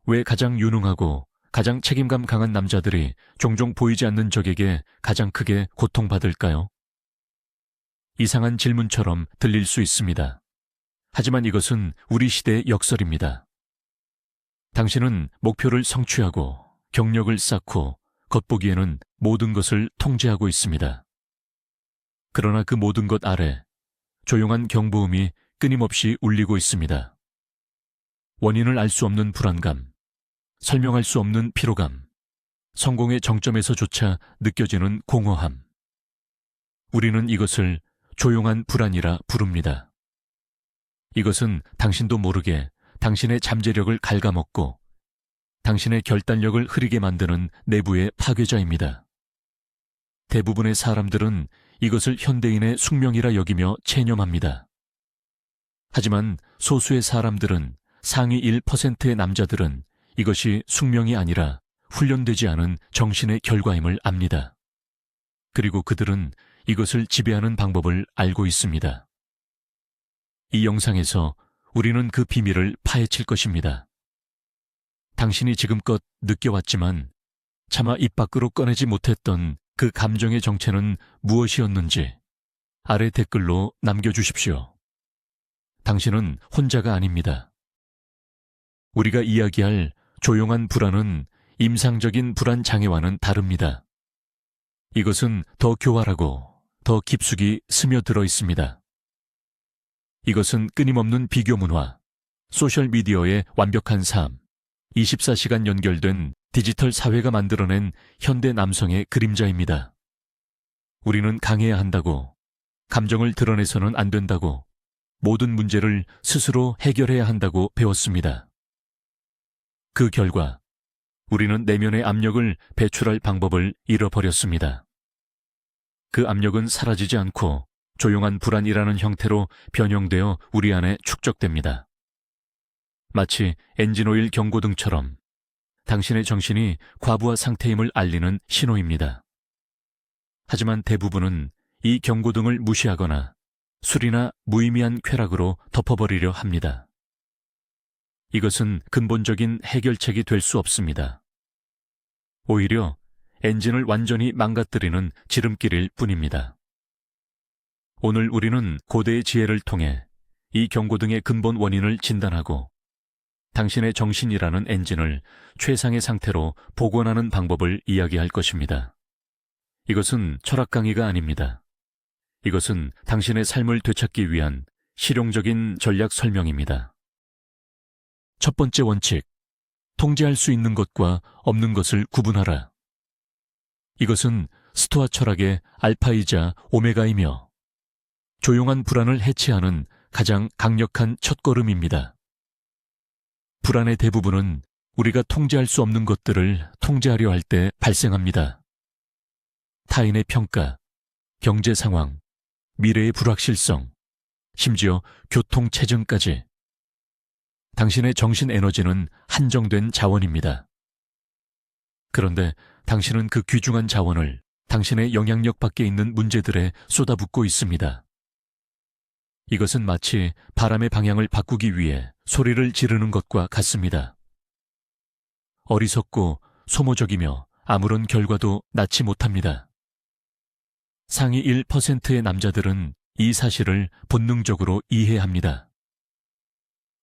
왜 가장 유능하고 가장 책임감 강한 남자들이 종종 보이지 않는 적에게 가장 크게 고통받을까요? 이상한 질문처럼 들릴 수 있습니다. 하지만 이것은 우리 시대의 역설입니다. 당신은 목표를 성취하고 경력을 쌓고 겉보기에는 모든 것을 통제하고 있습니다. 그러나 그 모든 것 아래 조용한 경보음이 끊임없이 울리고 있습니다. 원인을 알 수 없는 불안감, 설명할 수 없는 피로감, 성공의 정점에서조차 느껴지는 공허함. 우리는 이것을 조용한 불안이라 부릅니다. 이것은 당신도 모르게 당신의 잠재력을 갉아먹고 당신의 결단력을 흐리게 만드는 내부의 파괴자입니다. 대부분의 사람들은 이것을 현대인의 숙명이라 여기며 체념합니다. 하지만 소수의 사람들은, 상위 1%의 남자들은 이것이 숙명이 아니라 훈련되지 않은 정신의 결과임을 압니다. 그리고 그들은 이것을 지배하는 방법을 알고 있습니다. 이 영상에서 우리는 그 비밀을 파헤칠 것입니다. 당신이 지금껏 느껴왔지만 차마 입 밖으로 꺼내지 못했던 그 감정의 정체는 무엇이었는지 아래 댓글로 남겨주십시오. 당신은 혼자가 아닙니다. 우리가 이야기할 조용한 불안은 임상적인 불안 장애와는 다릅니다. 이것은 더 교활하고 더 깊숙이 스며들어 있습니다. 이것은 끊임없는 비교 문화, 소셜미디어의 완벽한 삶, 24시간 연결된 디지털 사회가 만들어낸 현대 남성의 그림자입니다. 우리는 강해야 한다고, 감정을 드러내서는 안 된다고, 모든 문제를 스스로 해결해야 한다고 배웠습니다. 그 결과 우리는 내면의 압력을 배출할 방법을 잃어버렸습니다. 그 압력은 사라지지 않고 조용한 불안이라는 형태로 변형되어 우리 안에 축적됩니다. 마치 엔진오일 경고등처럼 당신의 정신이 과부하 상태임을 알리는 신호입니다. 하지만 대부분은 이 경고등을 무시하거나 술이나 무의미한 쾌락으로 덮어버리려 합니다. 이것은 근본적인 해결책이 될 수 없습니다. 오히려 엔진을 완전히 망가뜨리는 지름길일 뿐입니다. 오늘 우리는 고대의 지혜를 통해 이 경고등의 근본 원인을 진단하고 당신의 정신이라는 엔진을 최상의 상태로 복원하는 방법을 이야기할 것입니다. 이것은 철학 강의가 아닙니다. 이것은 당신의 삶을 되찾기 위한 실용적인 전략 설명입니다. 첫 번째 원칙, 통제할 수 있는 것과 없는 것을 구분하라. 이것은 스토아 철학의 알파이자 오메가이며 조용한 불안을 해체하는 가장 강력한 첫걸음입니다. 불안의 대부분은 우리가 통제할 수 없는 것들을 통제하려 할 때 발생합니다. 타인의 평가, 경제 상황, 미래의 불확실성, 심지어 교통체증까지. 당신의 정신 에너지는 한정된 자원입니다. 그런데 당신은 그 귀중한 자원을 당신의 영향력 밖에 있는 문제들에 쏟아붓고 있습니다. 이것은 마치 바람의 방향을 바꾸기 위해 소리를 지르는 것과 같습니다. 어리석고 소모적이며 아무런 결과도 낳지 못합니다. 상위 1%의 남자들은 이 사실을 본능적으로 이해합니다.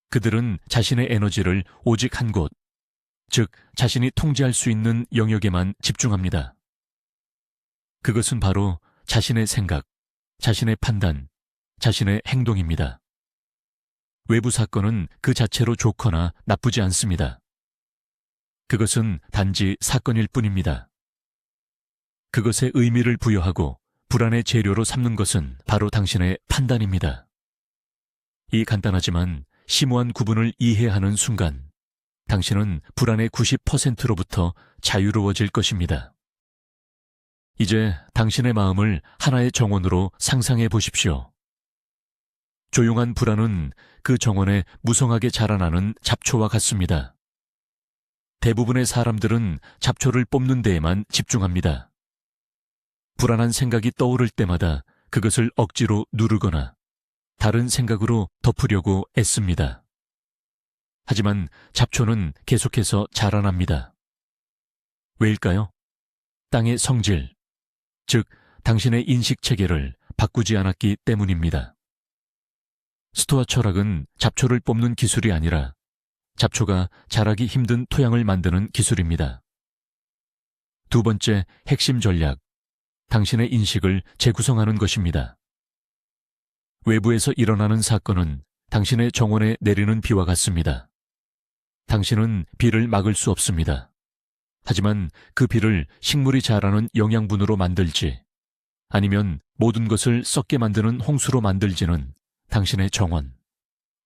그들은 자신의 에너지를 오직 한 곳, 즉 자신이 통제할 수 있는 영역에만 집중합니다. 그것은 바로 자신의 생각, 자신의 판단, 자신의 행동입니다. 외부 사건은 그 자체로 좋거나 나쁘지 않습니다. 그것은 단지 사건일 뿐입니다. 그것에 의미를 부여하고 불안의 재료로 삼는 것은 바로 당신의 판단입니다. 이 간단하지만 심오한 구분을 이해하는 순간 당신은 불안의 90%로부터 자유로워질 것입니다. 이제 당신의 마음을 하나의 정원으로 상상해 보십시오. 조용한 불안은 그 정원에 무성하게 자라나는 잡초와 같습니다. 대부분의 사람들은 잡초를 뽑는 데에만 집중합니다. 불안한 생각이 떠오를 때마다 그것을 억지로 누르거나 다른 생각으로 덮으려고 애씁니다. 하지만 잡초는 계속해서 자라납니다. 왜일까요? 땅의 성질, 즉 당신의 인식 체계를 바꾸지 않았기 때문입니다. 스토아 철학은 잡초를 뽑는 기술이 아니라 잡초가 자라기 힘든 토양을 만드는 기술입니다. 두 번째 핵심 전략, 당신의 인식을 재구성하는 것입니다. 외부에서 일어나는 사건은 당신의 정원에 내리는 비와 같습니다. 당신은 비를 막을 수 없습니다. 하지만 그 비를 식물이 자라는 영양분으로 만들지, 아니면 모든 것을 썩게 만드는 홍수로 만들지는 당신의 정원,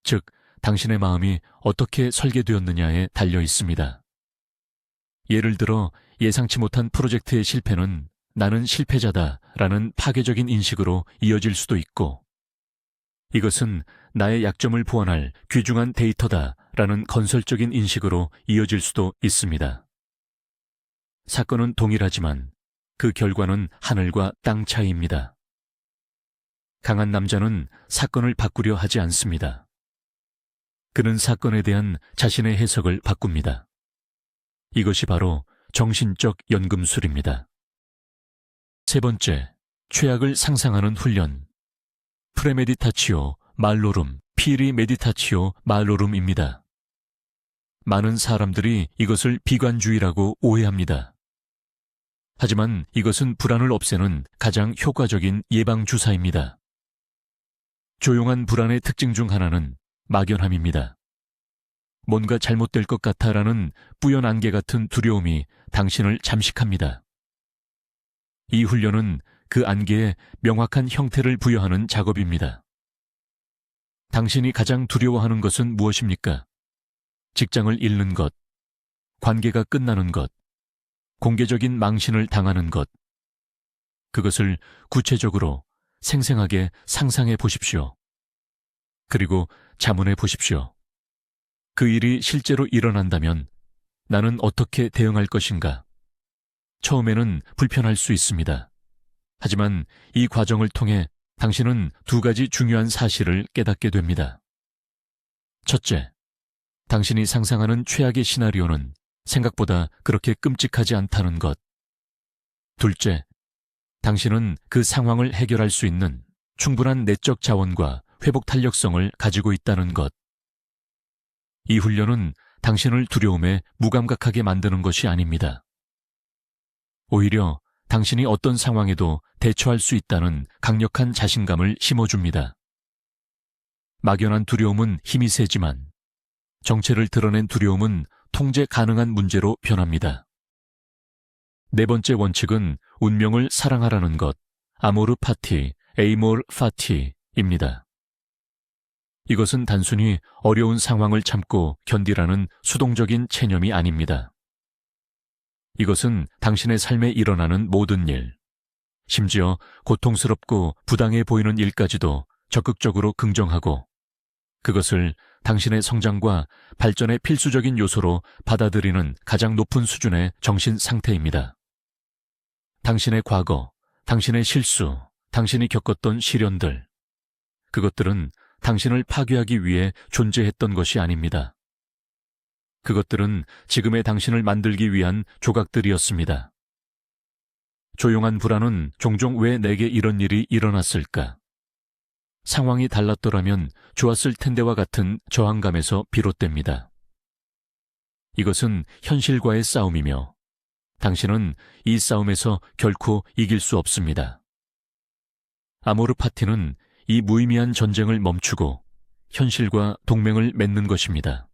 즉 당신의 마음이 어떻게 설계되었느냐에 달려 있습니다. 예를 들어 예상치 못한 프로젝트의 실패는 나는 실패자다라는 파괴적인 인식으로 이어질 수도 있고, 이것은 나의 약점을 보완할 귀중한 데이터다라는 건설적인 인식으로 이어질 수도 있습니다. 사건은 동일하지만 그 결과는 하늘과 땅 차이입니다. 강한 남자는 사건을 바꾸려 하지 않습니다. 그는 사건에 대한 자신의 해석을 바꿉니다. 이것이 바로 정신적 연금술입니다. 세 번째, 최악을 상상하는 훈련. 프레메디타치오 말로룸, 피리 메디타치오 말로룸입니다. 많은 사람들이 이것을 비관주의라고 오해합니다. 하지만 이것은 불안을 없애는 가장 효과적인 예방주사입니다. 조용한 불안의 특징 중 하나는 막연함입니다. 뭔가 잘못될 것 같아라는 뿌연 안개 같은 두려움이 당신을 잠식합니다. 이 훈련은 그 안개에 명확한 형태를 부여하는 작업입니다. 당신이 가장 두려워하는 것은 무엇입니까? 직장을 잃는 것, 관계가 끝나는 것, 공개적인 망신을 당하는 것. 그것을 구체적으로 생생하게 상상해 보십시오. 그리고 자문해 보십시오. 그 일이 실제로 일어난다면 나는 어떻게 대응할 것인가? 처음에는 불편할 수 있습니다. 하지만 이 과정을 통해 당신은 두 가지 중요한 사실을 깨닫게 됩니다. 첫째, 당신이 상상하는 최악의 시나리오는 생각보다 그렇게 끔찍하지 않다는 것. 둘째, 당신은 그 상황을 해결할 수 있는 충분한 내적 자원과 회복 탄력성을 가지고 있다는 것. 이 훈련은 당신을 두려움에 무감각하게 만드는 것이 아닙니다. 오히려 당신이 어떤 상황에도 대처할 수 있다는 강력한 자신감을 심어줍니다. 막연한 두려움은 힘이 세지만 정체를 드러낸 두려움은 통제 가능한 문제로 변합니다. 네 번째 원칙은 운명을 사랑하라는 것, 아모르 파티, 에이몰 파티입니다. 이것은 단순히 어려운 상황을 참고 견디라는 수동적인 체념이 아닙니다. 이것은 당신의 삶에 일어나는 모든 일, 심지어 고통스럽고 부당해 보이는 일까지도 적극적으로 긍정하고 그것을 당신의 성장과 발전의 필수적인 요소로 받아들이는 가장 높은 수준의 정신 상태입니다. 당신의 과거, 당신의 실수, 당신이 겪었던 시련들, 그것들은 당신을 파괴하기 위해 존재했던 것이 아닙니다. 그것들은 지금의 당신을 만들기 위한 조각들이었습니다. 조용한 불안은 종종 왜 내게 이런 일이 일어났을까? 상황이 달랐더라면 좋았을 텐데와 같은 저항감에서 비롯됩니다. 이것은 현실과의 싸움이며 당신은 이 싸움에서 결코 이길 수 없습니다. 아모르 파티는 이 무의미한 전쟁을 멈추고 현실과 동맹을 맺는 것입니다.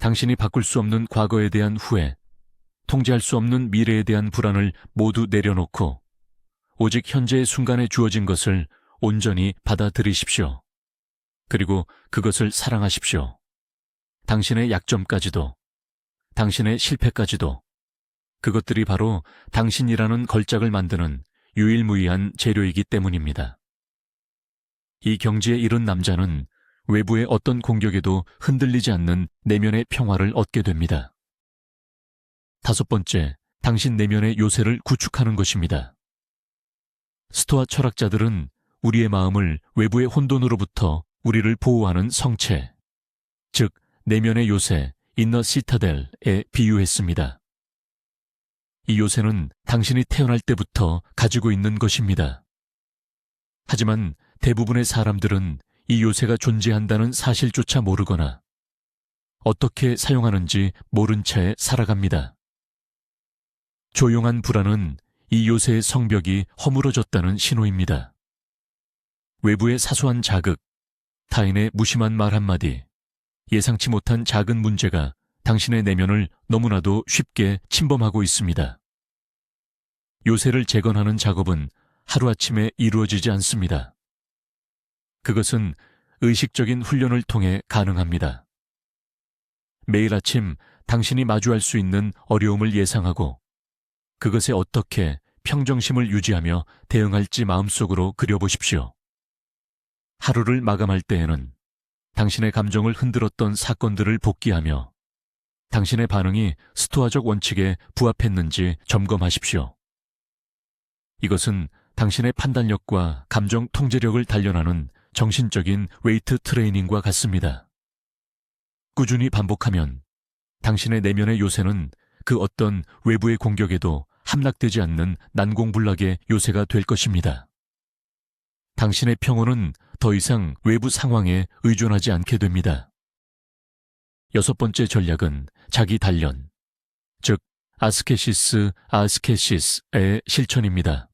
당신이 바꿀 수 없는 과거에 대한 후회, 통제할 수 없는 미래에 대한 불안을 모두 내려놓고 오직 현재의 순간에 주어진 것을 온전히 받아들이십시오. 그리고 그것을 사랑하십시오. 당신의 약점까지도, 당신의 실패까지도. 그것들이 바로 당신이라는 걸작을 만드는 유일무이한 재료이기 때문입니다. 이 경지에 이른 남자는 외부의 어떤 공격에도 흔들리지 않는 내면의 평화를 얻게 됩니다. 다섯 번째, 당신 내면의 요새를 구축하는 것입니다. 스토아 철학자들은 우리의 마음을 외부의 혼돈으로부터 우리를 보호하는 성체, 즉 내면의 요새, 인너 시타델에 비유했습니다. 이 요새는 당신이 태어날 때부터 가지고 있는 것입니다. 하지만 대부분의 사람들은 이 요새가 존재한다는 사실조차 모르거나 어떻게 사용하는지 모른 채 살아갑니다. 조용한 불안은 이 요새의 성벽이 허물어졌다는 신호입니다. 외부의 사소한 자극, 타인의 무심한 말 한마디, 예상치 못한 작은 문제가 당신의 내면을 너무나도 쉽게 침범하고 있습니다. 요새를 재건하는 작업은 하루아침에 이루어지지 않습니다. 그것은 의식적인 훈련을 통해 가능합니다. 매일 아침 당신이 마주할 수 있는 어려움을 예상하고 그것에 어떻게 평정심을 유지하며 대응할지 마음속으로 그려보십시오. 하루를 마감할 때에는 당신의 감정을 흔들었던 사건들을 복기하며 당신의 반응이 스토아적 원칙에 부합했는지 점검하십시오. 이것은 당신의 판단력과 감정 통제력을 단련하는 정신적인 웨이트 트레이닝과 같습니다. 꾸준히 반복하면 당신의 내면의 요새는 그 어떤 외부의 공격에도 함락되지 않는 난공불락의 요새가 될 것입니다. 당신의 평온은 더 이상 외부 상황에 의존하지 않게 됩니다. 6번째 전략은 자기 단련, 즉 아스케시스의 실천입니다.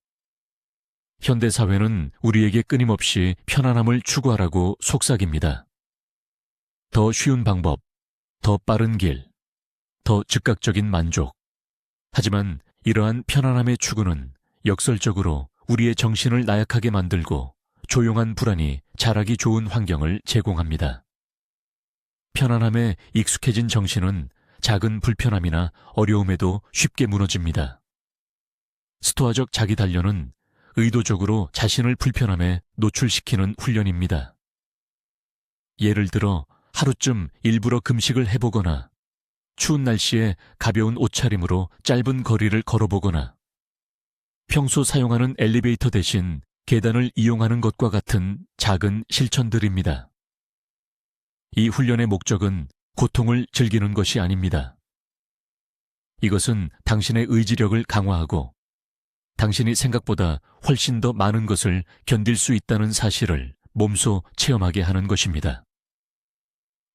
현대사회는 우리에게 끊임없이 편안함을 추구하라고 속삭입니다. 더 쉬운 방법, 더 빠른 길, 더 즉각적인 만족. 하지만 이러한 편안함의 추구는 역설적으로 우리의 정신을 나약하게 만들고 조용한 불안이 자라기 좋은 환경을 제공합니다. 편안함에 익숙해진 정신은 작은 불편함이나 어려움에도 쉽게 무너집니다. 스토아적 자기 단련은 의도적으로 자신을 불편함에 노출시키는 훈련입니다. 예를 들어 하루쯤 일부러 금식을 해보거나 추운 날씨에 가벼운 옷차림으로 짧은 거리를 걸어보거나 평소 사용하는 엘리베이터 대신 계단을 이용하는 것과 같은 작은 실천들입니다. 이 훈련의 목적은 고통을 즐기는 것이 아닙니다. 이것은 당신의 의지력을 강화하고 당신이 생각보다 훨씬 더 많은 것을 견딜 수 있다는 사실을 몸소 체험하게 하는 것입니다.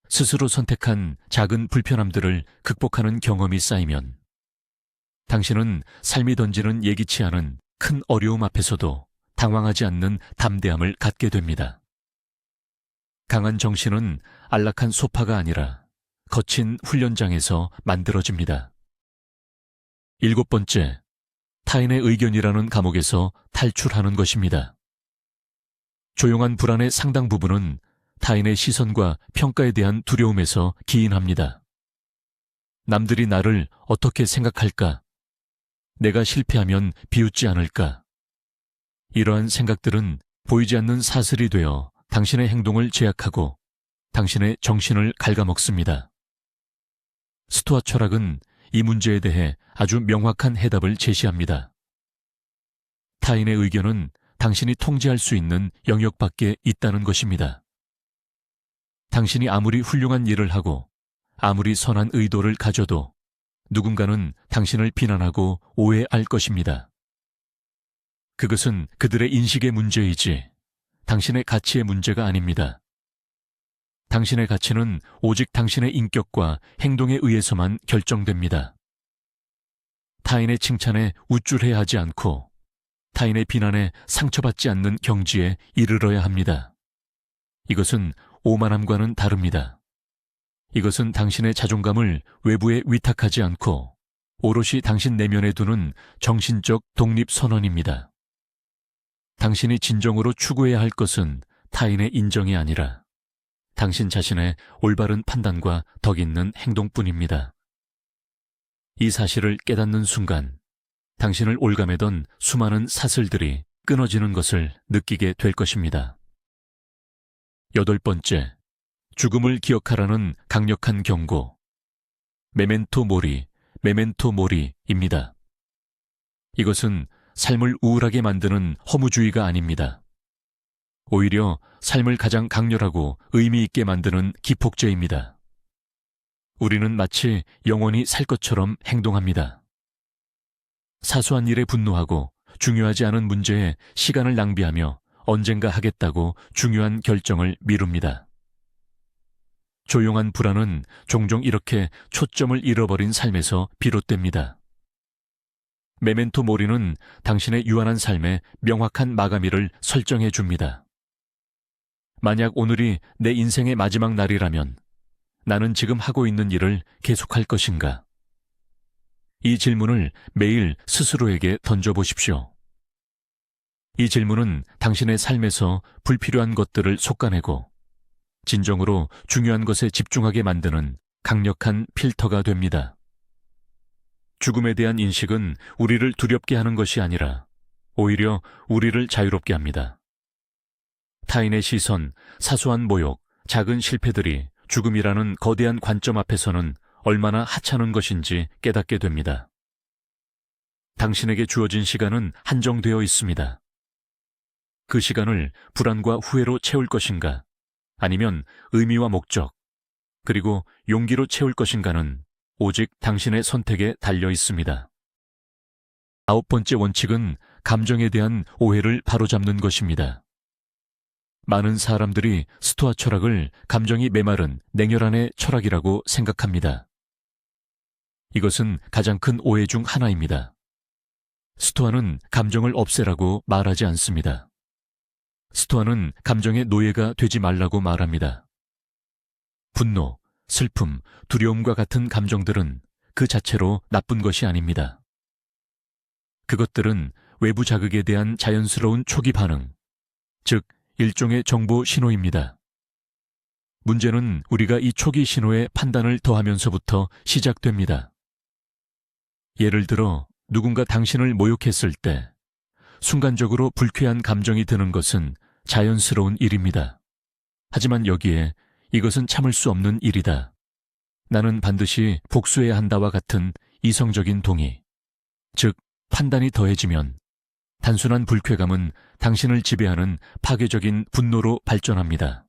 스스로 선택한 작은 불편함들을 극복하는 경험이 쌓이면 당신은 삶이 던지는 예기치 않은 큰 어려움 앞에서도 당황하지 않는 담대함을 갖게 됩니다. 강한 정신은 안락한 소파가 아니라 거친 훈련장에서 만들어집니다. 7번째, 타인의 의견이라는 감옥에서 탈출하는 것입니다. 조용한 불안의 상당 부분은 타인의 시선과 평가에 대한 두려움에서 기인합니다. 남들이 나를 어떻게 생각할까? 내가 실패하면 비웃지 않을까? 이러한 생각들은 보이지 않는 사슬이 되어 당신의 행동을 제약하고 당신의 정신을 갉아먹습니다. 스토아 철학은 이 문제에 대해 아주 명확한 해답을 제시합니다. 타인의 의견은 당신이 통제할 수 있는 영역 밖에 있다는 것입니다. 당신이 아무리 훌륭한 일을 하고 아무리 선한 의도를 가져도 누군가는 당신을 비난하고 오해할 것입니다. 그것은 그들의 인식의 문제이지 당신의 가치의 문제가 아닙니다. 당신의 가치는 오직 당신의 인격과 행동에 의해서만 결정됩니다. 타인의 칭찬에 우쭐해야 하지 않고 타인의 비난에 상처받지 않는 경지에 이르러야 합니다. 이것은 오만함과는 다릅니다. 이것은 당신의 자존감을 외부에 위탁하지 않고 오롯이 당신 내면에 두는 정신적 독립선언입니다. 당신이 진정으로 추구해야 할 것은 타인의 인정이 아니라 당신 자신의 올바른 판단과 덕 있는 행동뿐입니다. 이 사실을 깨닫는 순간 당신을 올가매던 수많은 사슬들이 끊어지는 것을 느끼게 될 것입니다. 8번째, 죽음을 기억하라는 강력한 경고. 메멘토 모리입니다. 이것은 삶을 우울하게 만드는 허무주의가 아닙니다. 오히려 삶을 가장 강렬하고 의미 있게 만드는 기폭제입니다. 우리는 마치 영원히 살 것처럼 행동합니다. 사소한 일에 분노하고 중요하지 않은 문제에 시간을 낭비하며 언젠가 하겠다고 중요한 결정을 미룹니다. 조용한 불안은 종종 이렇게 초점을 잃어버린 삶에서 비롯됩니다. 메멘토 모리는 당신의 유한한 삶에 명확한 마감일을 설정해 줍니다. 만약 오늘이 내 인생의 마지막 날이라면 나는 지금 하고 있는 일을 계속할 것인가? 이 질문을 매일 스스로에게 던져보십시오. 이 질문은 당신의 삶에서 불필요한 것들을 솎아내고 진정으로 중요한 것에 집중하게 만드는 강력한 필터가 됩니다. 죽음에 대한 인식은 우리를 두렵게 하는 것이 아니라 오히려 우리를 자유롭게 합니다. 타인의 시선, 사소한 모욕, 작은 실패들이 죽음이라는 거대한 관점 앞에서는 얼마나 하찮은 것인지 깨닫게 됩니다. 당신에게 주어진 시간은 한정되어 있습니다. 그 시간을 불안과 후회로 채울 것인가, 아니면 의미와 목적, 그리고 용기로 채울 것인가는 오직 당신의 선택에 달려 있습니다. 9번째 원칙은 감정에 대한 오해를 바로잡는 것입니다. 많은 사람들이 스토아 철학을 감정이 메마른 냉혈한의 철학이라고 생각합니다. 이것은 가장 큰 오해 중 하나입니다. 스토아는 감정을 없애라고 말하지 않습니다. 스토아는 감정의 노예가 되지 말라고 말합니다. 분노, 슬픔, 두려움과 같은 감정들은 그 자체로 나쁜 것이 아닙니다. 그것들은 외부 자극에 대한 자연스러운 초기 반응, 즉 일종의 정보 신호입니다. 문제는 우리가 이 초기 신호에 판단을 더하면서부터 시작됩니다. 예를 들어 누군가 당신을 모욕했을 때 순간적으로 불쾌한 감정이 드는 것은 자연스러운 일입니다. 하지만 여기에 이것은 참을 수 없는 일이다. 나는 반드시 복수해야 한다와 같은 이성적인 동의, 즉 판단이 더해지면 단순한 불쾌감은 당신을 지배하는 파괴적인 분노로 발전합니다.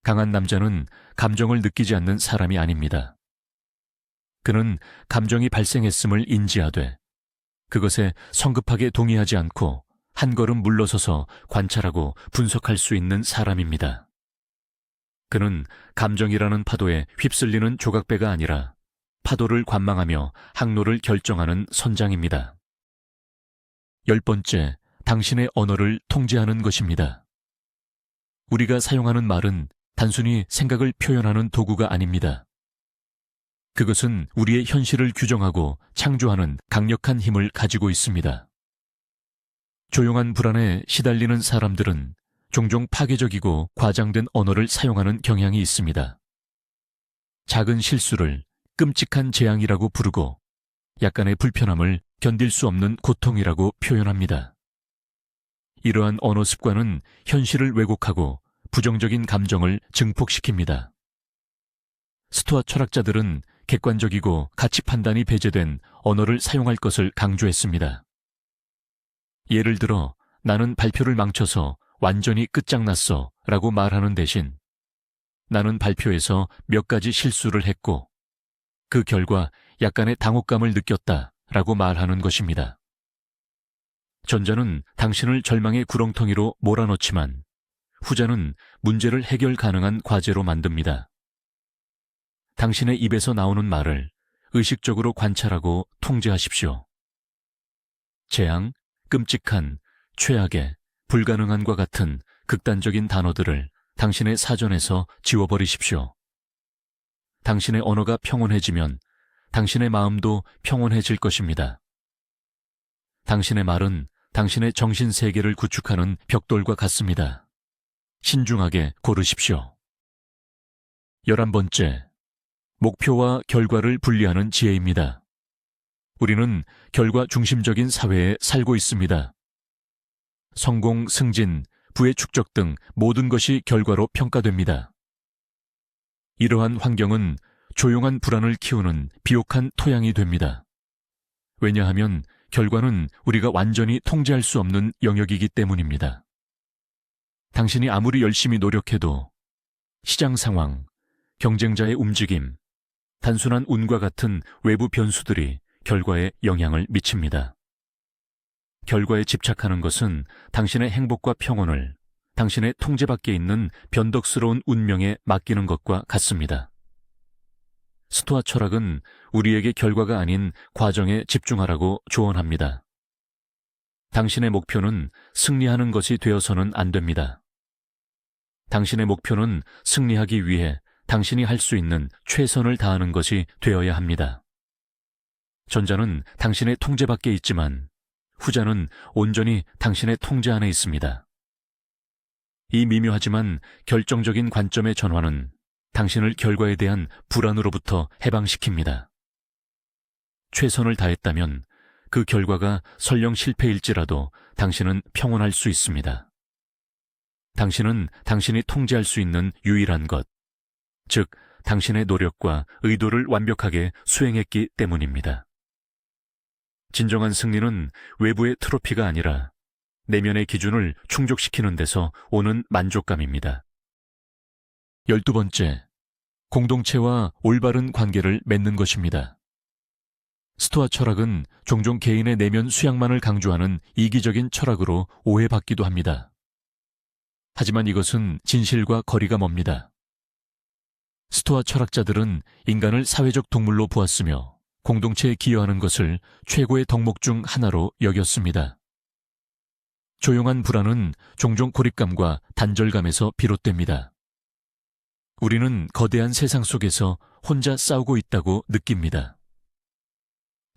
강한 남자는 감정을 느끼지 않는 사람이 아닙니다. 그는 감정이 발생했음을 인지하되 그것에 성급하게 동의하지 않고 한 걸음 물러서서 관찰하고 분석할 수 있는 사람입니다. 그는 감정이라는 파도에 휩쓸리는 조각배가 아니라 파도를 관망하며 항로를 결정하는 선장입니다. 10번째, 당신의 언어를 통제하는 것입니다. 우리가 사용하는 말은 단순히 생각을 표현하는 도구가 아닙니다. 그것은 우리의 현실을 규정하고 창조하는 강력한 힘을 가지고 있습니다. 조용한 불안에 시달리는 사람들은 종종 파괴적이고 과장된 언어를 사용하는 경향이 있습니다. 작은 실수를 끔찍한 재앙이라고 부르고 약간의 불편함을 견딜 수 없는 고통이라고 표현합니다. 이러한 언어 습관은 현실을 왜곡하고 부정적인 감정을 증폭시킵니다. 스토아 철학자들은 객관적이고 가치 판단이 배제된 언어를 사용할 것을 강조했습니다. 예를 들어 나는 발표를 망쳐서 완전히 끝장났어 라고 말하는 대신 나는 발표에서 몇 가지 실수를 했고 그 결과 약간의 당혹감을 느꼈다 라고 말하는 것입니다. 전자는 당신을 절망의 구렁텅이로 몰아넣지만 후자는 문제를 해결 가능한 과제로 만듭니다. 당신의 입에서 나오는 말을 의식적으로 관찰하고 통제하십시오. 재앙, 끔찍한, 최악의, 불가능한과 같은 극단적인 단어들을 당신의 사전에서 지워버리십시오. 당신의 언어가 평온해지면 당신의 마음도 평온해질 것입니다. 당신의 말은 당신의 정신세계를 구축하는 벽돌과 같습니다. 신중하게 고르십시오. 11번째, 목표와 결과를 분리하는 지혜입니다. 우리는 결과 중심적인 사회에 살고 있습니다. 성공, 승진, 부의 축적 등 모든 것이 결과로 평가됩니다. 이러한 환경은 조용한 불안을 키우는 비옥한 토양이 됩니다. 왜냐하면 결과는 우리가 완전히 통제할 수 없는 영역이기 때문입니다. 당신이 아무리 열심히 노력해도 시장 상황, 경쟁자의 움직임, 단순한 운과 같은 외부 변수들이 결과에 영향을 미칩니다. 결과에 집착하는 것은 당신의 행복과 평온을 당신의 통제 밖에 있는 변덕스러운 운명에 맡기는 것과 같습니다. 스토아 철학은 우리에게 결과가 아닌 과정에 집중하라고 조언합니다. 당신의 목표는 승리하는 것이 되어서는 안 됩니다. 당신의 목표는 승리하기 위해 당신이 할 수 있는 최선을 다하는 것이 되어야 합니다. 전자는 당신의 통제 밖에 있지만 후자는 온전히 당신의 통제 안에 있습니다. 이 미묘하지만 결정적인 관점의 전환은 당신을 결과에 대한 불안으로부터 해방시킵니다. 최선을 다했다면 그 결과가 설령 실패일지라도 당신은 평온할 수 있습니다. 당신은 당신이 통제할 수 있는 유일한 것, 즉 당신의 노력과 의도를 완벽하게 수행했기 때문입니다. 진정한 승리는 외부의 트로피가 아니라 내면의 기준을 충족시키는 데서 오는 만족감입니다. 12번째, 공동체와 올바른 관계를 맺는 것입니다. 스토아 철학은 종종 개인의 내면 수양만을 강조하는 이기적인 철학으로 오해받기도 합니다. 하지만 이것은 진실과 거리가 멉니다. 스토아 철학자들은 인간을 사회적 동물로 보았으며 공동체에 기여하는 것을 최고의 덕목 중 하나로 여겼습니다. 조용한 불안은 종종 고립감과 단절감에서 비롯됩니다. 우리는 거대한 세상 속에서 혼자 싸우고 있다고 느낍니다.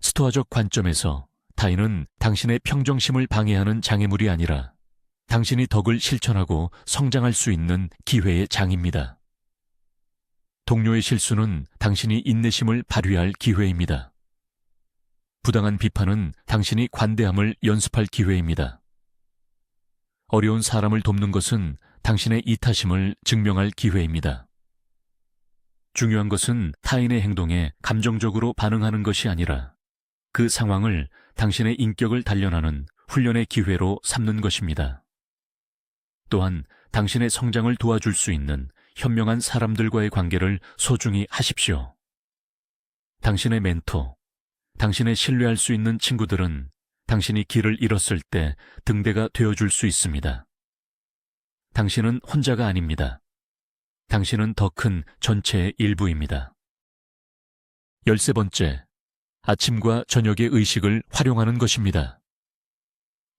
스토아적 관점에서 타인은 당신의 평정심을 방해하는 장애물이 아니라 당신이 덕을 실천하고 성장할 수 있는 기회의 장입니다. 동료의 실수는 당신이 인내심을 발휘할 기회입니다. 부당한 비판은 당신이 관대함을 연습할 기회입니다. 어려운 사람을 돕는 것은 당신의 이타심을 증명할 기회입니다. 중요한 것은 타인의 행동에 감정적으로 반응하는 것이 아니라 그 상황을 당신의 인격을 단련하는 훈련의 기회로 삼는 것입니다. 또한 당신의 성장을 도와줄 수 있는 현명한 사람들과의 관계를 소중히 하십시오. 당신의 멘토, 당신의 신뢰할 수 있는 친구들은 당신이 길을 잃었을 때 등대가 되어줄 수 있습니다. 당신은 혼자가 아닙니다. 당신은 더 큰 전체의 일부입니다. 13번째, 아침과 저녁의 의식을 활용하는 것입니다.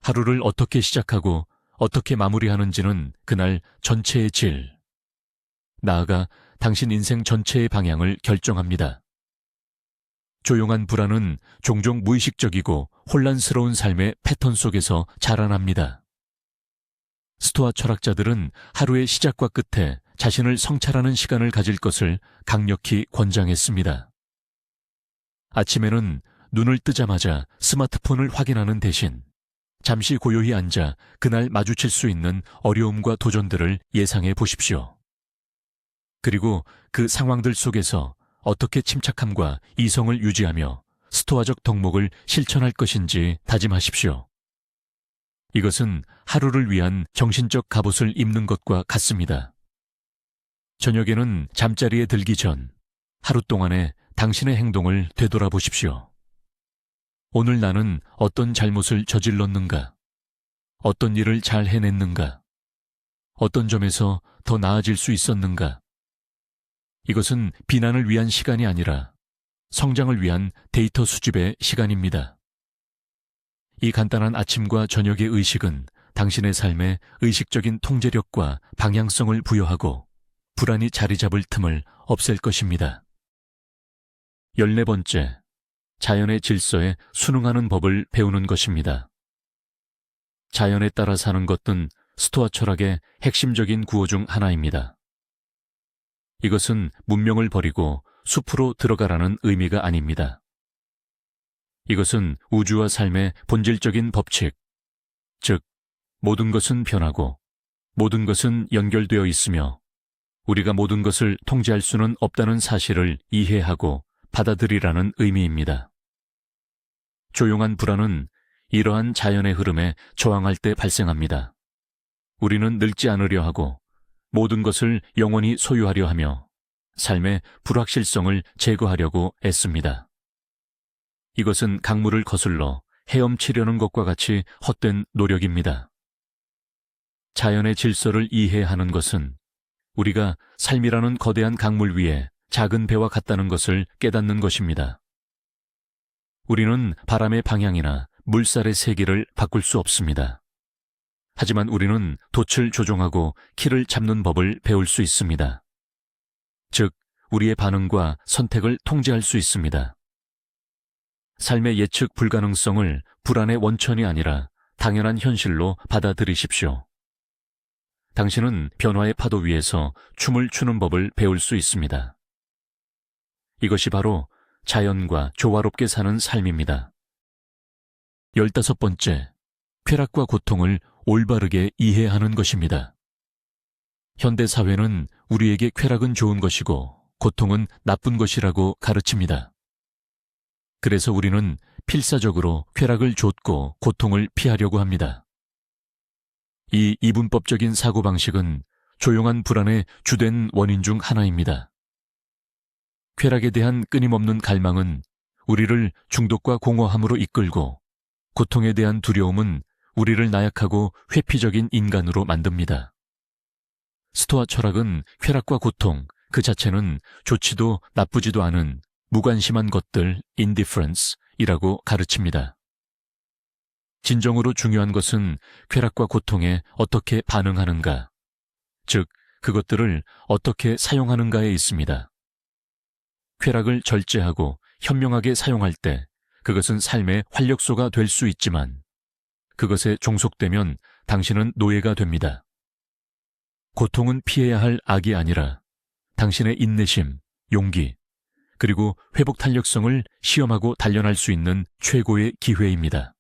하루를 어떻게 시작하고 어떻게 마무리하는지는 그날 전체의 질, 나아가 당신 인생 전체의 방향을 결정합니다. 조용한 불안은 종종 무의식적이고 혼란스러운 삶의 패턴 속에서 자라납니다. 스토아 철학자들은 하루의 시작과 끝에 자신을 성찰하는 시간을 가질 것을 강력히 권장했습니다. 아침에는 눈을 뜨자마자 스마트폰을 확인하는 대신 잠시 고요히 앉아 그날 마주칠 수 있는 어려움과 도전들을 예상해 보십시오. 그리고 그 상황들 속에서 어떻게 침착함과 이성을 유지하며 스토아적 덕목을 실천할 것인지 다짐하십시오. 이것은 하루를 위한 정신적 갑옷을 입는 것과 같습니다. 저녁에는 잠자리에 들기 전 하루 동안의 당신의 행동을 되돌아보십시오. 오늘 나는 어떤 잘못을 저질렀는가? 어떤 일을 잘 해냈는가? 어떤 점에서 더 나아질 수 있었는가? 이것은 비난을 위한 시간이 아니라 성장을 위한 데이터 수집의 시간입니다. 이 간단한 아침과 저녁의 의식은 당신의 삶에 의식적인 통제력과 방향성을 부여하고 불안이 자리 잡을 틈을 없앨 것입니다. 14번째, 자연의 질서에 순응하는 법을 배우는 것입니다. 자연에 따라 사는 것은 스토아 철학의 핵심적인 구호 중 하나입니다. 이것은 문명을 버리고 숲으로 들어가라는 의미가 아닙니다. 이것은 우주와 삶의 본질적인 법칙, 즉 모든 것은 변하고 모든 것은 연결되어 있으며 우리가 모든 것을 통제할 수는 없다는 사실을 이해하고 받아들이라는 의미입니다. 조용한 불안은 이러한 자연의 흐름에 저항할 때 발생합니다. 우리는 늙지 않으려 하고 모든 것을 영원히 소유하려 하며 삶의 불확실성을 제거하려고 애씁니다. 이것은 강물을 거슬러 헤엄치려는 것과 같이 헛된 노력입니다. 자연의 질서를 이해하는 것은 우리가 삶이라는 거대한 강물 위에 작은 배와 같다는 것을 깨닫는 것입니다. 우리는 바람의 방향이나 물살의 세기를 바꿀 수 없습니다. 하지만 우리는 돛을 조종하고 키를 잡는 법을 배울 수 있습니다. 즉, 우리의 반응과 선택을 통제할 수 있습니다. 삶의 예측 불가능성을 불안의 원천이 아니라 당연한 현실로 받아들이십시오. 당신은 변화의 파도 위에서 춤을 추는 법을 배울 수 있습니다. 이것이 바로 자연과 조화롭게 사는 삶입니다. 15번째, 쾌락과 고통을 올바르게 이해하는 것입니다. 현대사회는 우리에게 쾌락은 좋은 것이고 고통은 나쁜 것이라고 가르칩니다. 그래서 우리는 필사적으로 쾌락을 좇고 고통을 피하려고 합니다. 이 이분법적인 사고방식은 조용한 불안의 주된 원인 중 하나입니다. 쾌락에 대한 끊임없는 갈망은 우리를 중독과 공허함으로 이끌고 고통에 대한 두려움은 우리를 나약하고 회피적인 인간으로 만듭니다. 스토아 철학은 쾌락과 고통 그 자체는 좋지도 나쁘지도 않은 무관심한 것들 indifference이라고 가르칩니다. 진정으로 중요한 것은 쾌락과 고통에 어떻게 반응하는가, 즉 그것들을 어떻게 사용하는가에 있습니다. 쾌락을 절제하고 현명하게 사용할 때 그것은 삶의 활력소가 될 수 있지만 그것에 종속되면 당신은 노예가 됩니다. 고통은 피해야 할 악이 아니라 당신의 인내심, 용기, 그리고 회복 탄력성을 시험하고 단련할 수 있는 최고의 기회입니다.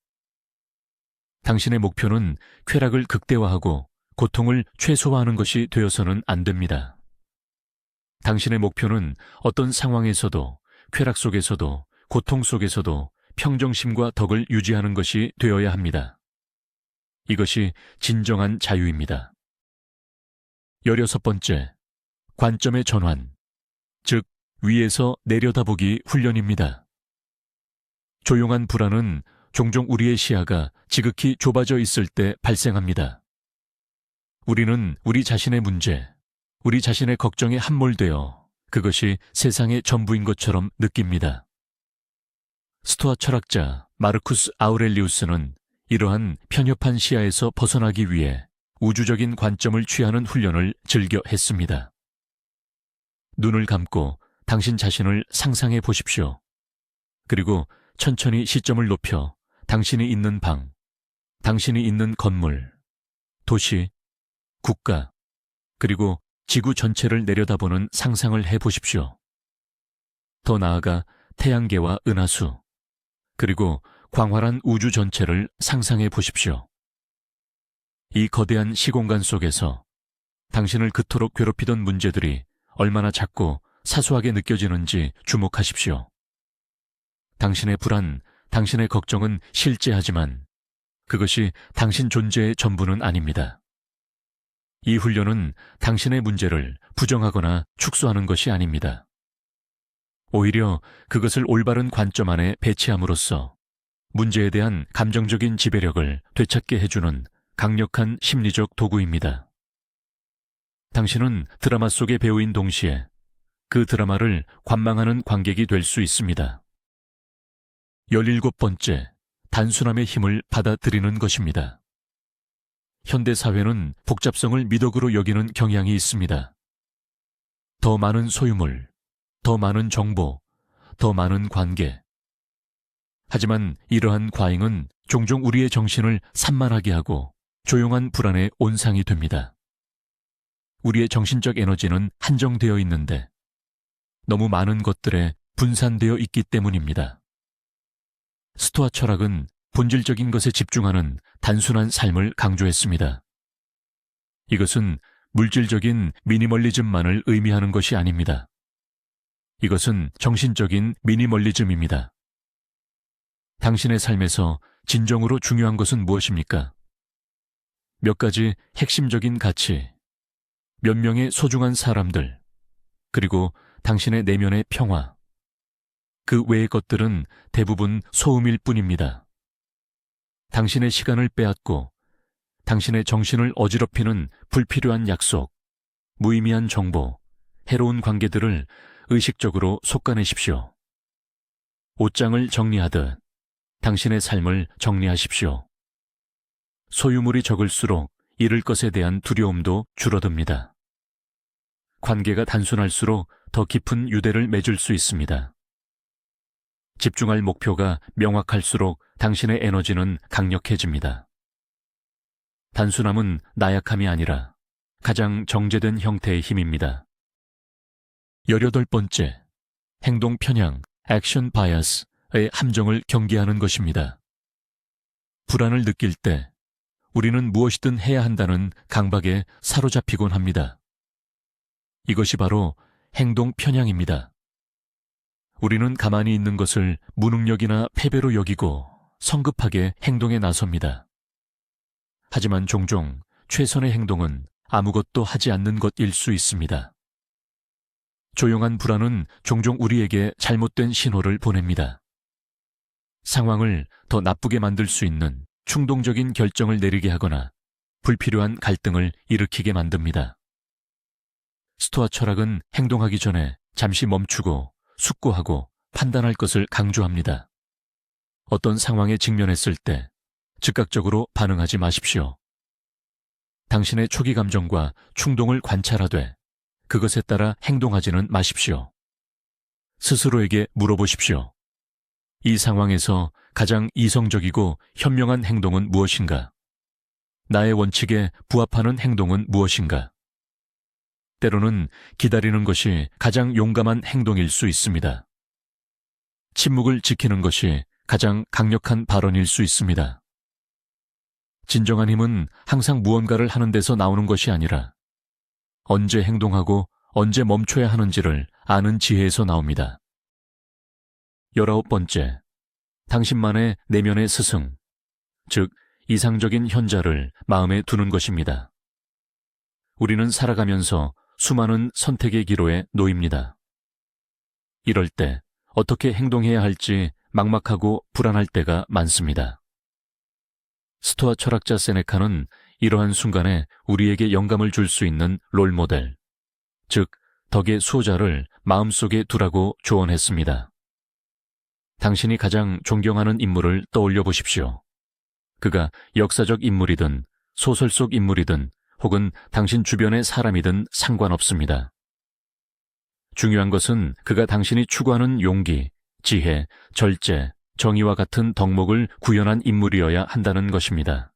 당신의 목표는 쾌락을 극대화하고 고통을 최소화하는 것이 되어서는 안 됩니다. 당신의 목표는 어떤 상황에서도 쾌락 속에서도 고통 속에서도 평정심과 덕을 유지하는 것이 되어야 합니다. 이것이 진정한 자유입니다. 16번째, 관점의 전환, 즉 위에서 내려다보기 훈련입니다. 조용한 불안은 종종 우리의 시야가 지극히 좁아져 있을 때 발생합니다. 우리는 우리 자신의 문제, 우리 자신의 걱정에 함몰되어 그것이 세상의 전부인 것처럼 느낍니다. 스토아 철학자 마르쿠스 아우렐리우스는 이러한 편협한 시야에서 벗어나기 위해 우주적인 관점을 취하는 훈련을 즐겨 했습니다. 눈을 감고 당신 자신을 상상해 보십시오. 그리고 천천히 시점을 높여 당신이 있는 방, 당신이 있는 건물, 도시, 국가, 그리고 지구 전체를 내려다보는 상상을 해 보십시오. 더 나아가 태양계와 은하수, 그리고 광활한 우주 전체를 상상해 보십시오. 이 거대한 시공간 속에서 당신을 그토록 괴롭히던 문제들이 얼마나 작고 사소하게 느껴지는지 주목하십시오. 당신의 불안, 당신의 걱정은 실제하지만 그것이 당신 존재의 전부는 아닙니다. 이 훈련은 당신의 문제를 부정하거나 축소하는 것이 아닙니다. 오히려 그것을 올바른 관점 안에 배치함으로써 문제에 대한 감정적인 지배력을 되찾게 해주는 강력한 심리적 도구입니다. 당신은 드라마 속의 배우인 동시에 그 드라마를 관망하는 관객이 될 수 있습니다. 17번째, 단순함의 힘을 받아들이는 것입니다. 현대사회는 복잡성을 미덕으로 여기는 경향이 있습니다. 더 많은 소유물, 더 많은 정보, 더 많은 관계. 하지만 이러한 과잉은 종종 우리의 정신을 산만하게 하고 조용한 불안의 온상이 됩니다. 우리의 정신적 에너지는 한정되어 있는데 너무 많은 것들에 분산되어 있기 때문입니다. 스토아 철학은 본질적인 것에 집중하는 단순한 삶을 강조했습니다. 이것은 물질적인 미니멀리즘만을 의미하는 것이 아닙니다. 이것은 정신적인 미니멀리즘입니다. 당신의 삶에서 진정으로 중요한 것은 무엇입니까? 몇 가지 핵심적인 가치, 몇 명의 소중한 사람들, 그리고 당신의 내면의 평화. 그 외의 것들은 대부분 소음일 뿐입니다. 당신의 시간을 빼앗고 당신의 정신을 어지럽히는 불필요한 약속, 무의미한 정보, 해로운 관계들을 의식적으로 솎아내십시오. 옷장을 정리하듯 당신의 삶을 정리하십시오. 소유물이 적을수록 잃을 것에 대한 두려움도 줄어듭니다. 관계가 단순할수록 더 깊은 유대를 맺을 수 있습니다. 집중할 목표가 명확할수록 당신의 에너지는 강력해집니다. 단순함은 나약함이 아니라 가장 정제된 형태의 힘입니다. 18번째, 행동 편향, 액션 바이어스의 함정을 경계하는 것입니다. 불안을 느낄 때 우리는 무엇이든 해야 한다는 강박에 사로잡히곤 합니다. 이것이 바로 행동 편향입니다. 우리는 가만히 있는 것을 무능력이나 패배로 여기고 성급하게 행동에 나섭니다. 하지만 종종 최선의 행동은 아무것도 하지 않는 것일 수 있습니다. 조용한 불안은 종종 우리에게 잘못된 신호를 보냅니다. 상황을 더 나쁘게 만들 수 있는 충동적인 결정을 내리게 하거나 불필요한 갈등을 일으키게 만듭니다. 스토아 철학은 행동하기 전에 잠시 멈추고 숙고하고 판단할 것을 강조합니다. 어떤 상황에 직면했을 때 즉각적으로 반응하지 마십시오. 당신의 초기 감정과 충동을 관찰하되 그것에 따라 행동하지는 마십시오. 스스로에게 물어보십시오. 이 상황에서 가장 이성적이고 현명한 행동은 무엇인가? 나의 원칙에 부합하는 행동은 무엇인가? 때로는 기다리는 것이 가장 용감한 행동일 수 있습니다. 침묵을 지키는 것이 가장 강력한 발언일 수 있습니다. 진정한 힘은 항상 무언가를 하는 데서 나오는 것이 아니라 언제 행동하고 언제 멈춰야 하는지를 아는 지혜에서 나옵니다. 19번째, 당신만의 내면의 스승, 즉 이상적인 현자를 마음에 두는 것입니다. 우리는 살아가면서 수많은 선택의 기로에 놓입니다. 이럴 때 어떻게 행동해야 할지 막막하고 불안할 때가 많습니다. 스토아 철학자 세네카는 이러한 순간에 우리에게 영감을 줄 수 있는 롤모델, 즉 덕의 수호자를 마음속에 두라고 조언했습니다. 당신이 가장 존경하는 인물을 떠올려 보십시오. 그가 역사적 인물이든 소설 속 인물이든 혹은 당신 주변의 사람이든 상관없습니다. 중요한 것은 그가 당신이 추구하는 용기, 지혜, 절제, 정의와 같은 덕목을 구현한 인물이어야 한다는 것입니다.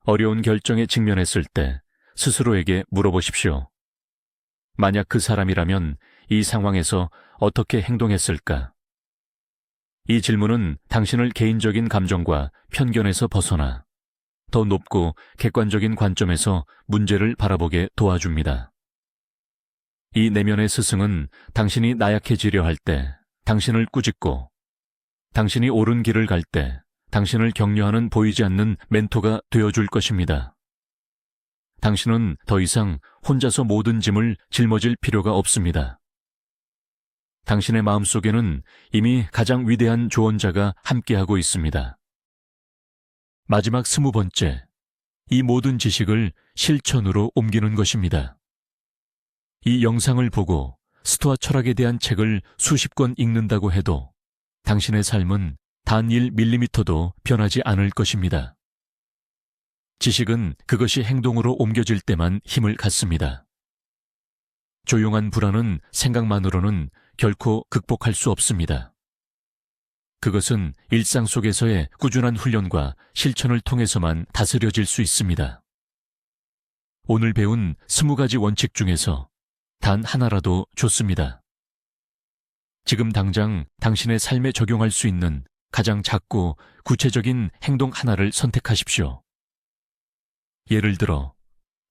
어려운 결정에 직면했을 때 스스로에게 물어보십시오. 만약 그 사람이라면 이 상황에서 어떻게 행동했을까? 이 질문은 당신을 개인적인 감정과 편견에서 벗어나 더 높고 객관적인 관점에서 문제를 바라보게 도와줍니다. 이 내면의 스승은 당신이 나약해지려 할 때 당신을 꾸짖고 당신이 옳은 길을 갈 때 당신을 격려하는 보이지 않는 멘토가 되어줄 것입니다. 당신은 더 이상 혼자서 모든 짐을 짊어질 필요가 없습니다. 당신의 마음속에는 이미 가장 위대한 조언자가 함께하고 있습니다. 마지막 20번째, 이 모든 지식을 실천으로 옮기는 것입니다. 이 영상을 보고 스토아 철학에 대한 책을 수십 권 읽는다고 해도 당신의 삶은 단 1mm도 변하지 않을 것입니다. 지식은 그것이 행동으로 옮겨질 때만 힘을 갖습니다. 조용한 불안은 생각만으로는 결코 극복할 수 없습니다. 그것은 일상 속에서의 꾸준한 훈련과 실천을 통해서만 다스려질 수 있습니다. 오늘 배운 20가지 원칙 중에서 단 하나라도 좋습니다. 지금 당장 당신의 삶에 적용할 수 있는 가장 작고 구체적인 행동 하나를 선택하십시오. 예를 들어,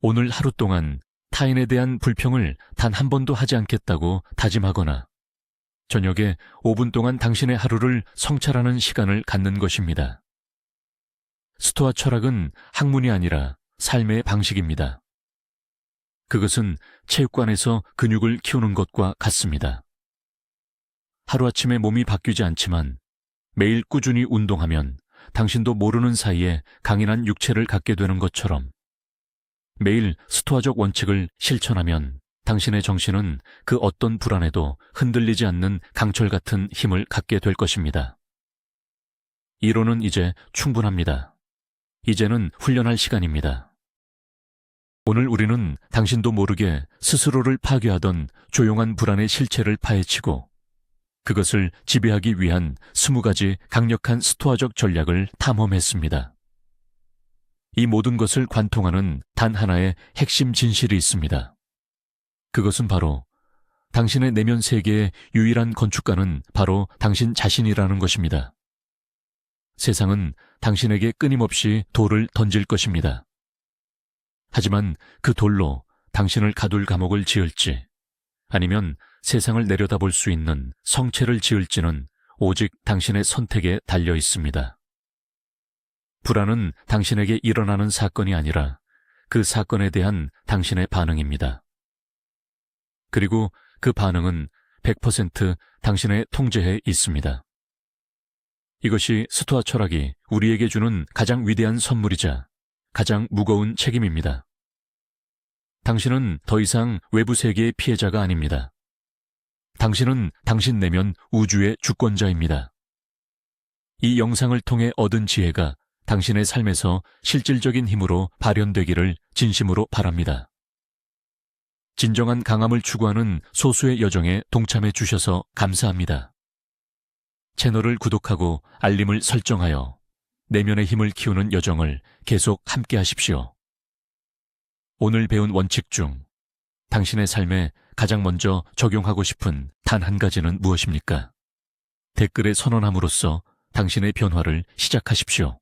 오늘 하루 동안 타인에 대한 불평을 단 한 번도 하지 않겠다고 다짐하거나 저녁에 5분 동안 당신의 하루를 성찰하는 시간을 갖는 것입니다. 스토아 철학은 학문이 아니라 삶의 방식입니다. 그것은 체육관에서 근육을 키우는 것과 같습니다. 하루아침에 몸이 바뀌지 않지만 매일 꾸준히 운동하면 당신도 모르는 사이에 강인한 육체를 갖게 되는 것처럼 매일 스토아적 원칙을 실천하면 당신의 정신은 그 어떤 불안에도 흔들리지 않는 강철 같은 힘을 갖게 될 것입니다. 이론은 이제 충분합니다. 이제는 훈련할 시간입니다. 오늘 우리는 당신도 모르게 스스로를 파괴하던 조용한 불안의 실체를 파헤치고 그것을 지배하기 위한 20가지 강력한 스토아적 전략을 탐험했습니다. 이 모든 것을 관통하는 단 하나의 핵심 진실이 있습니다. 그것은 바로 당신의 내면 세계의 유일한 건축가는 바로 당신 자신이라는 것입니다. 세상은 당신에게 끊임없이 돌을 던질 것입니다. 하지만 그 돌로 당신을 가둘 감옥을 지을지 아니면 세상을 내려다볼 수 있는 성체를 지을지는 오직 당신의 선택에 달려 있습니다. 불안은 당신에게 일어나는 사건이 아니라 그 사건에 대한 당신의 반응입니다. 그리고 그 반응은 100% 당신의 통제에 있습니다. 이것이 스토아 철학이 우리에게 주는 가장 위대한 선물이자 가장 무거운 책임입니다. 당신은 더 이상 외부 세계의 피해자가 아닙니다. 당신은 당신 내면 우주의 주권자입니다. 이 영상을 통해 얻은 지혜가 당신의 삶에서 실질적인 힘으로 발현되기를 진심으로 바랍니다. 진정한 강함을 추구하는 소수의 여정에 동참해 주셔서 감사합니다. 채널을 구독하고 알림을 설정하여 내면의 힘을 키우는 여정을 계속 함께 하십시오. 오늘 배운 원칙 중 당신의 삶에 가장 먼저 적용하고 싶은 단 한 가지는 무엇입니까? 댓글에 선언함으로써 당신의 변화를 시작하십시오.